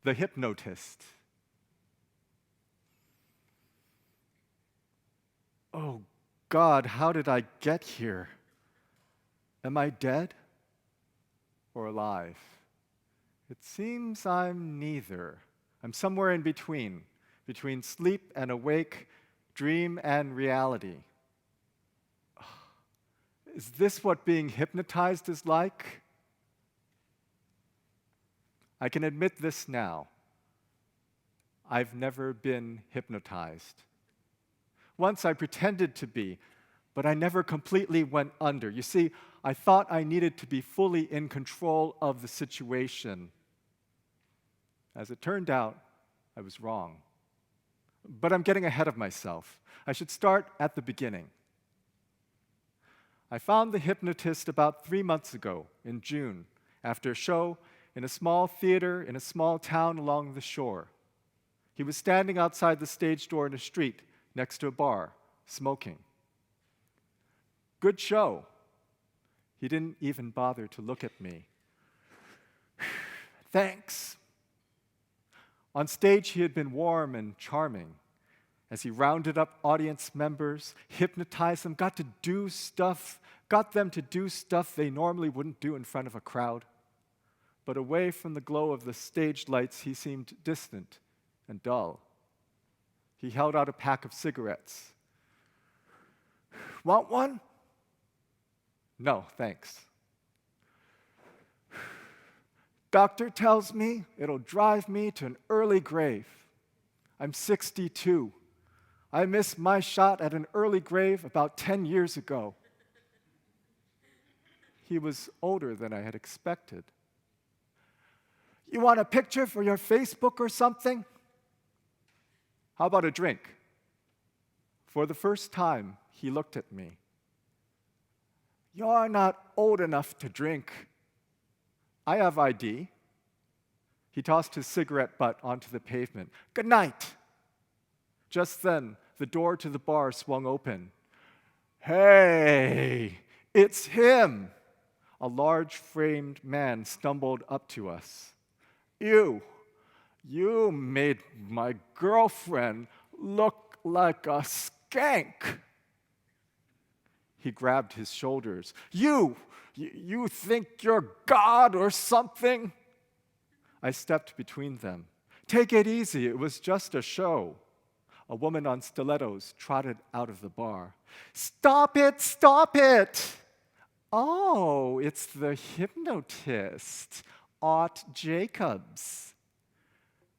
The Hypnotist. Oh God, how did I get here? Am I dead or alive? It seems I'm neither. I'm somewhere in between sleep and awake, dream and reality. Is this what being hypnotized is like? I can admit this now. I've never been hypnotized. Once I pretended to be, but I never completely went under. You see, I thought I needed to be fully in control of the situation. As it turned out, I was wrong. But I'm getting ahead of myself. I should start at the beginning. I found the hypnotist about 3 months ago, in June, after a show in a small theater in a small town along the shore. He was standing outside the stage door in a street next to a bar, smoking. Good show. He didn't even bother to look at me. Thanks. On stage, he had been warm and charming. As he rounded up audience members, hypnotized them, got them to do stuff they normally wouldn't do in front of a crowd. But away from the glow of the stage lights, he seemed distant and dull. He held out a pack of cigarettes. Want one? No, thanks. Doctor tells me it'll drive me to an early grave. I'm 62. I missed my shot at an early grave about 10 years ago. He was older than I had expected. You want a picture for your Facebook or something? How about a drink? For the first time, he looked at me. You're not old enough to drink. I have ID. He tossed his cigarette butt onto the pavement. Good night. Just then, the door to the bar swung open. Hey, it's him. A large-framed man stumbled up to us. You made my girlfriend look like a skank. He grabbed his shoulders. You think you're God or something? I stepped between them. Take it easy, it was just a show. A woman on stilettos trotted out of the bar. Stop it, stop it! Oh, it's the hypnotist, Art Jacobs.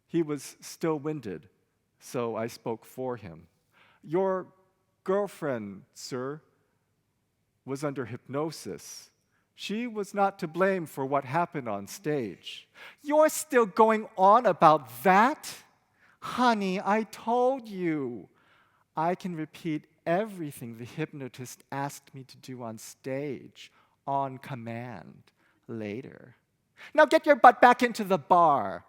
He was still winded, so I spoke for him. Your girlfriend, sir, was under hypnosis. She was not to blame for what happened on stage. You're still going on about that? Honey, I told you. I can repeat everything the hypnotist asked me to do on stage, on command, later. Now get your butt back into the bar.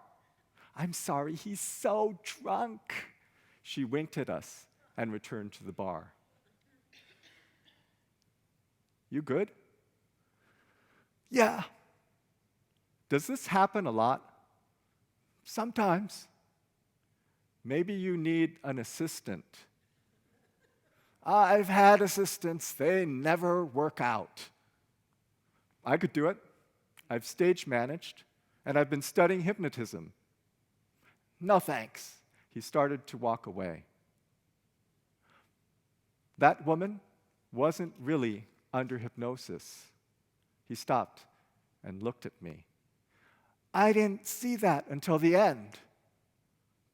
I'm sorry, he's so drunk. She winked at us and returned to the bar. You good? Yeah. Does this happen a lot? Sometimes. Maybe you need an assistant. I've had assistants. They never work out. I could do it. I've stage managed, and I've been studying hypnotism. No thanks. He started to walk away. That woman wasn't really under hypnosis. He stopped and looked at me. I didn't see that until the end.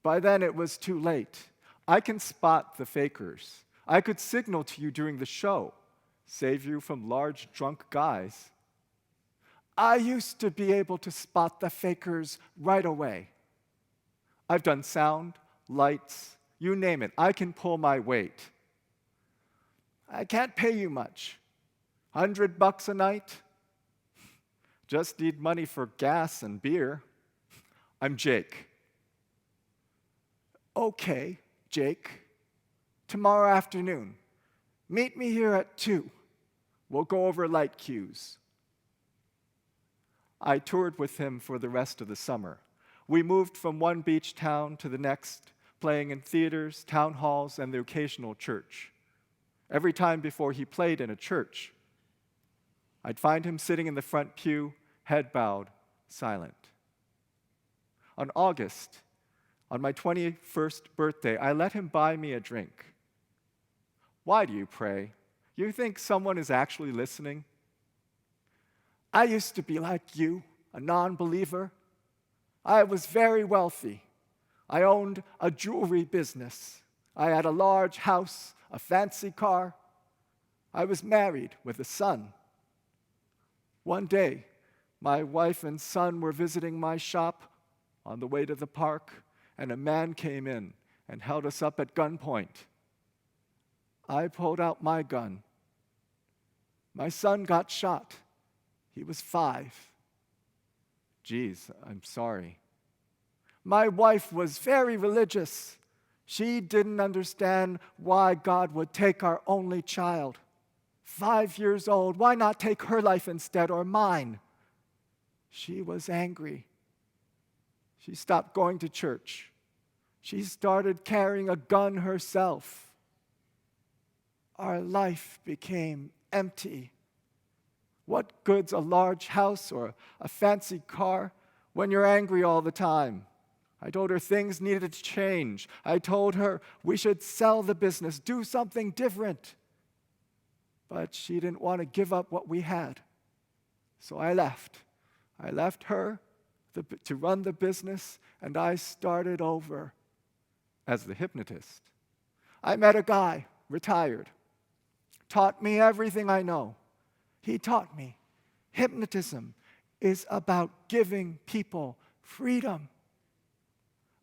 By then it was too late. I can spot the fakers. I could signal to you during the show, save you from large drunk guys. I used to be able to spot the fakers right away. I've done sound, lights, you name it. I can pull my weight. I can't pay you much. $100 a night? Just need money for gas and beer. I'm Jake. Okay, Jake. Tomorrow afternoon. Meet me here at 2. We'll go over light cues. I toured with him for the rest of the summer. We moved from one beach town to the next, playing in theaters, town halls, and the occasional church. Every time before he played in a church, I'd find him sitting in the front pew, head bowed, silent. On my 21st birthday, I let him buy me a drink. Why do you pray? You think someone is actually listening? I used to be like you, a non-believer. I was very wealthy. I owned a jewelry business. I had a large house, a fancy car. I was married with a son. One day, my wife and son were visiting my shop on the way to the park, and a man came in and held us up at gunpoint. I pulled out my gun. My son got shot. He was 5. Geez, I'm sorry. My wife was very religious. She didn't understand why God would take our only child. 5 years old, why not take her life instead, or mine? She was angry. She stopped going to church. She started carrying a gun herself. Our life became empty. What good's a large house or a fancy car when you're angry all the time? I told her things needed to change. I told her we should sell the business, do something different. But she didn't want to give up what we had. So I left. I left her to run the business, and I started over as the hypnotist. I met a guy, retired, taught me everything I know. He taught me hypnotism is about giving people freedom.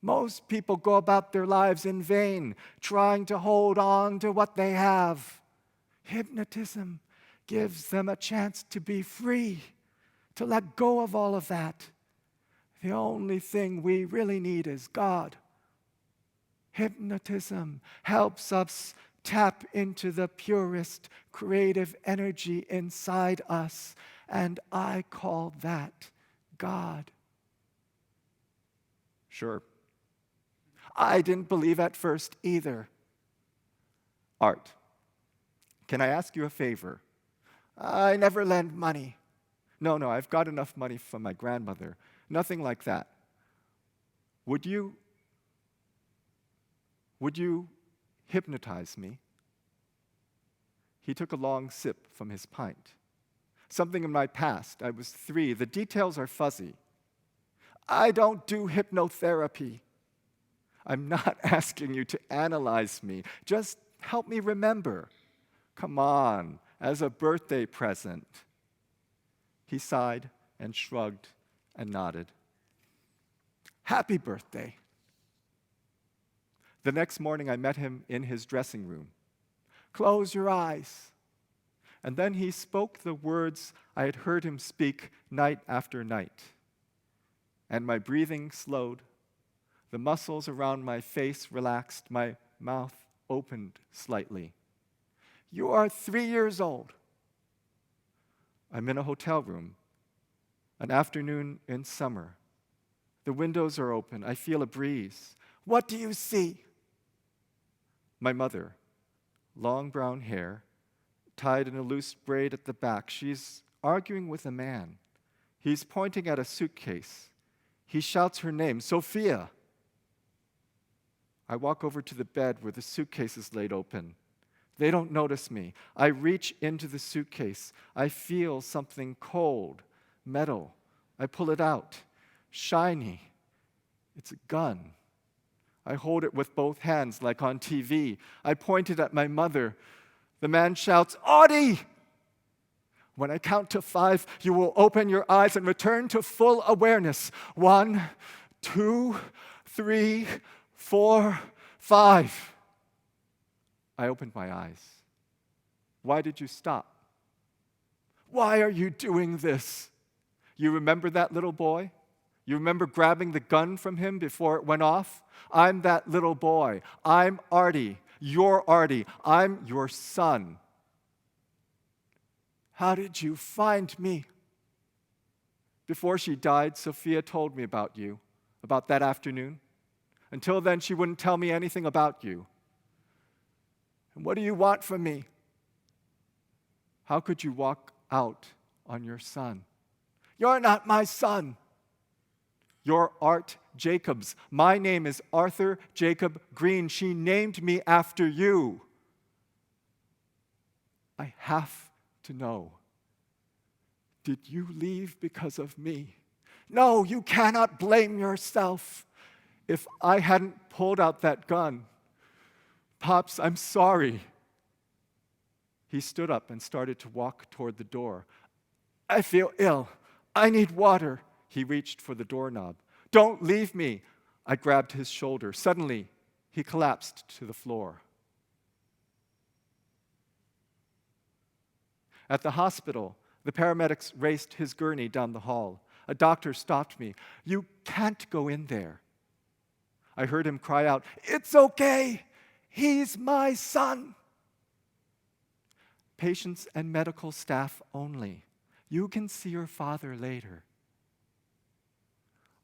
Most people go about their lives in vain, trying to hold on to what they have. Hypnotism gives them a chance to be free, to let go of all of that. The only thing we really need is God. Hypnotism helps us tap into the purest creative energy inside us, and I call that God. Sure. I didn't believe at first either. Art, can I ask you a favor? I never lend money. No, I've got enough money from my grandmother. Nothing like that. Would you hypnotize me? He took a long sip from his pint. Something in my past. I was 3. The details are fuzzy. I don't do hypnotherapy. I'm not asking you to analyze me. Just help me remember. Come on, as a birthday present. He sighed and shrugged and nodded. Happy birthday. The next morning, I met him in his dressing room. Close your eyes. And then he spoke the words I had heard him speak night after night. And my breathing slowed. The muscles around my face relaxed. My mouth opened slightly. You are 3 years old. I'm in a hotel room. An afternoon in summer. The windows are open. I feel a breeze. What do you see? My mother, long brown hair, tied in a loose braid at the back. She's arguing with a man. He's pointing at a suitcase. He shouts her name, Sophia. I walk over to the bed where the suitcase is laid open. They don't notice me. I reach into the suitcase. I feel something cold, metal. I pull it out. Shiny. It's a gun. I hold it with both hands like on TV. I point it at my mother. The man shouts, Audie! When I count to 5, you will open your eyes and return to full awareness. 1, 2, 3, 4, 5. I opened my eyes. Why did you stop? Why are you doing this? You remember that little boy? You remember grabbing the gun from him before it went off? I'm that little boy. I'm Artie. You're Artie. I'm your son. How did you find me? Before she died, Sophia told me about you. about that afternoon. Until then, she wouldn't tell me anything about you. And what do you want from me? How could you walk out on your son? You're not my son. You're Art Jacobs. My name is Arthur Jacob Green. She named me after you. I have to know. Did you leave because of me? No, you cannot blame yourself. If I hadn't pulled out that gun, Pops, I'm sorry. He stood up and started to walk toward the door. I feel ill. I need water. He reached for the doorknob. Don't leave me. I grabbed his shoulder. Suddenly, he collapsed to the floor. At the hospital, the paramedics raced his gurney down the hall. A doctor stopped me. You can't go in there. I heard him cry out, It's okay. He's my son. Patients and medical staff only. You can see your father later.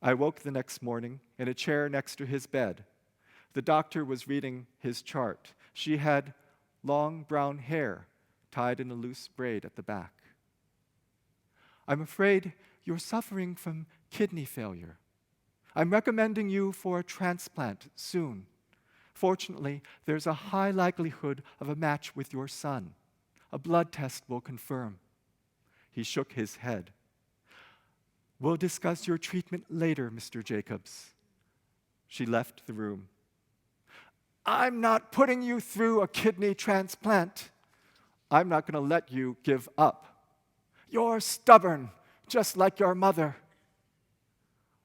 I woke the next morning in a chair next to his bed. The doctor was reading his chart. She had long brown hair tied in a loose braid at the back. I'm afraid you're suffering from kidney failure. I'm recommending you for a transplant soon. Fortunately, there's a high likelihood of a match with your son. A blood test will confirm. He shook his head. We'll discuss your treatment later, Mr. Jacobs. She left the room. I'm not putting you through a kidney transplant. I'm not going to let you give up. You're stubborn, just like your mother.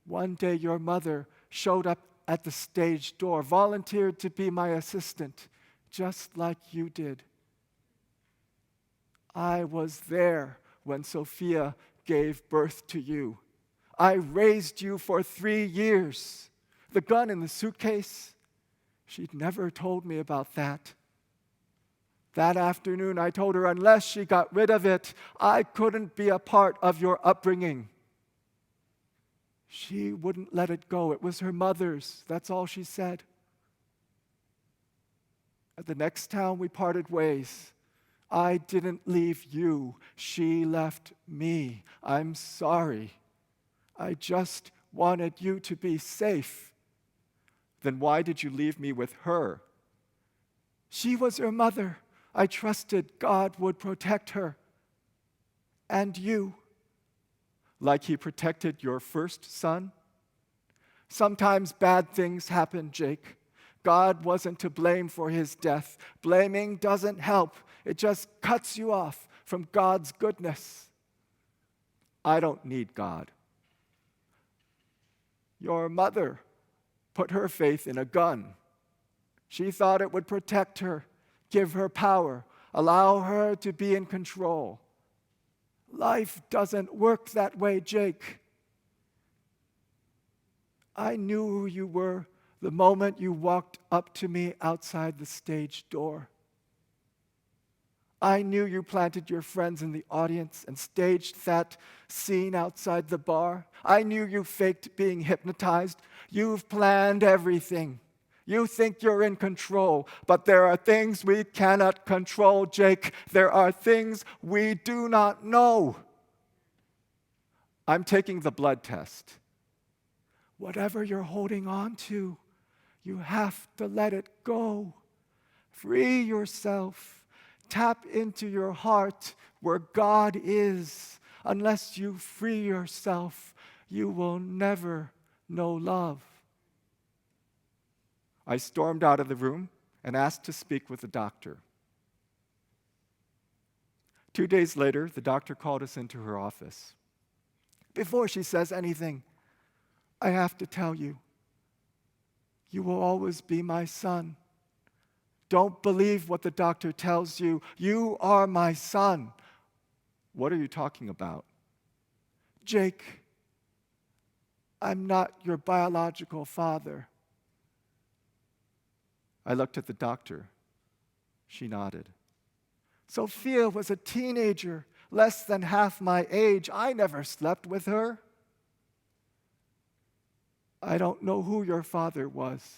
One day your mother showed up at the stage door, volunteered to be my assistant, just like you did. I was there when Sophia gave birth to you. I raised you for 3 years. The gun in the suitcase, she'd never told me about that. That afternoon, I told her unless she got rid of it, I couldn't be a part of your upbringing. She wouldn't let it go. It was her mother's. That's all she said. At the next town, we parted ways. I didn't leave you. She left me. I'm sorry. I just wanted you to be safe. Then why did you leave me with her? She was your mother. I trusted God would protect her. And you. Like he protected your first son? Sometimes bad things happen, Jake. God wasn't to blame for his death. Blaming doesn't help. It just cuts you off from God's goodness. I don't need God. Your mother put her faith in a gun. She thought it would protect her, give her power, allow her to be in control. Life doesn't work that way, Jake. I knew who you were the moment you walked up to me outside the stage door. I knew you planted your friends in the audience and staged that scene outside the bar. I knew you faked being hypnotized. You've planned everything. You think you're in control, but there are things we cannot control, Jake. There are things we do not know. I'm taking the blood test. Whatever you're holding on to, you have to let it go. Free yourself. Tap into your heart where God is. Unless you free yourself, you will never know love. I stormed out of the room and asked to speak with the doctor. 2 days later, the doctor called us into her office. Before she says anything, I have to tell you, you will always be my son. Don't believe what the doctor tells you. You are my son. What are you talking about? Jake, I'm not your biological father. I looked at the doctor. She nodded. Sophia was a teenager, less than half my age. I never slept with her. I don't know who your father was.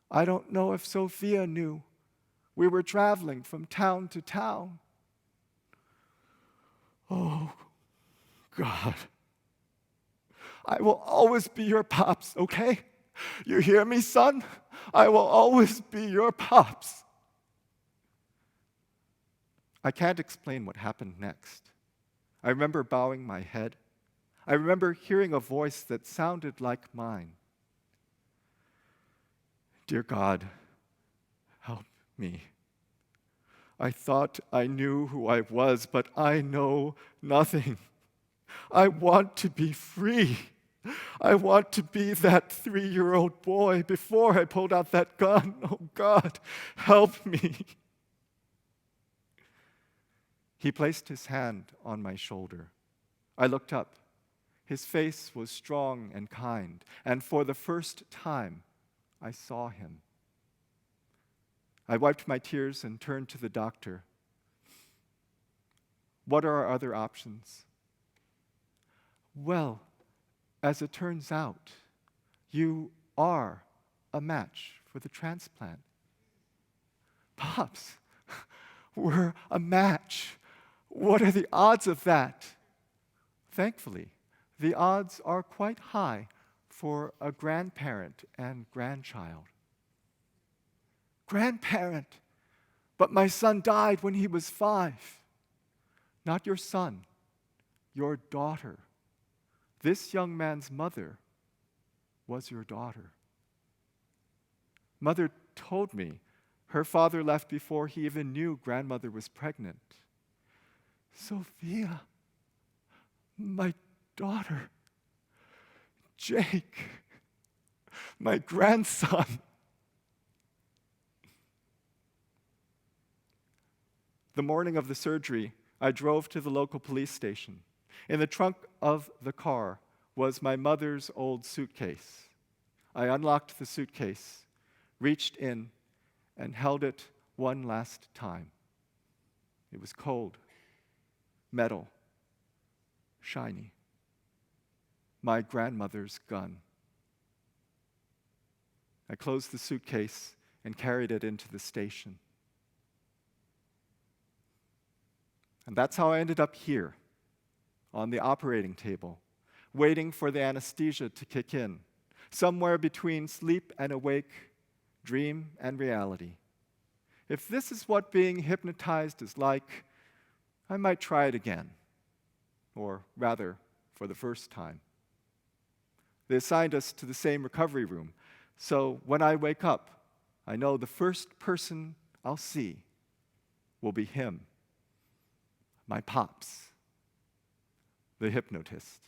I don't know if Sophia knew. We were traveling from town to town. Oh, God. I will always be your pops, okay? You hear me, son? I will always be your pops. I can't explain what happened next. I remember bowing my head. I remember hearing a voice that sounded like mine. Dear God, help me. I thought I knew who I was, but I know nothing. I want to be free. I want to be that 3-year-old boy before I pulled out that gun. Oh God, help me. He placed his hand on my shoulder. I looked up. His face was strong and kind, and for the first time, I saw him. I wiped my tears and turned to the doctor. What are our other options? Well, as it turns out, you are a match for the transplant. Pops, we're a match. What are the odds of that? Thankfully, the odds are quite high for a grandparent and grandchild. Grandparent, but my son died when he was 5. Not your son, your daughter. This young man's mother was your daughter. Mother told me her father left before he even knew grandmother was pregnant. Sophia, my daughter, Jake, my grandson. The morning of the surgery, I drove to the local police station. In the trunk of the car was my mother's old suitcase. I unlocked the suitcase, reached in, and held it one last time. It was cold, metal, shiny. My grandmother's gun. I closed the suitcase and carried it into the station. And that's how I ended up here, on the operating table, waiting for the anesthesia to kick in, somewhere between sleep and awake, dream and reality. If this is what being hypnotized is like, I might try it again, or rather, for the first time. They assigned us to the same recovery room, so when I wake up, I know the first person I'll see will be him, my pops, the hypnotist.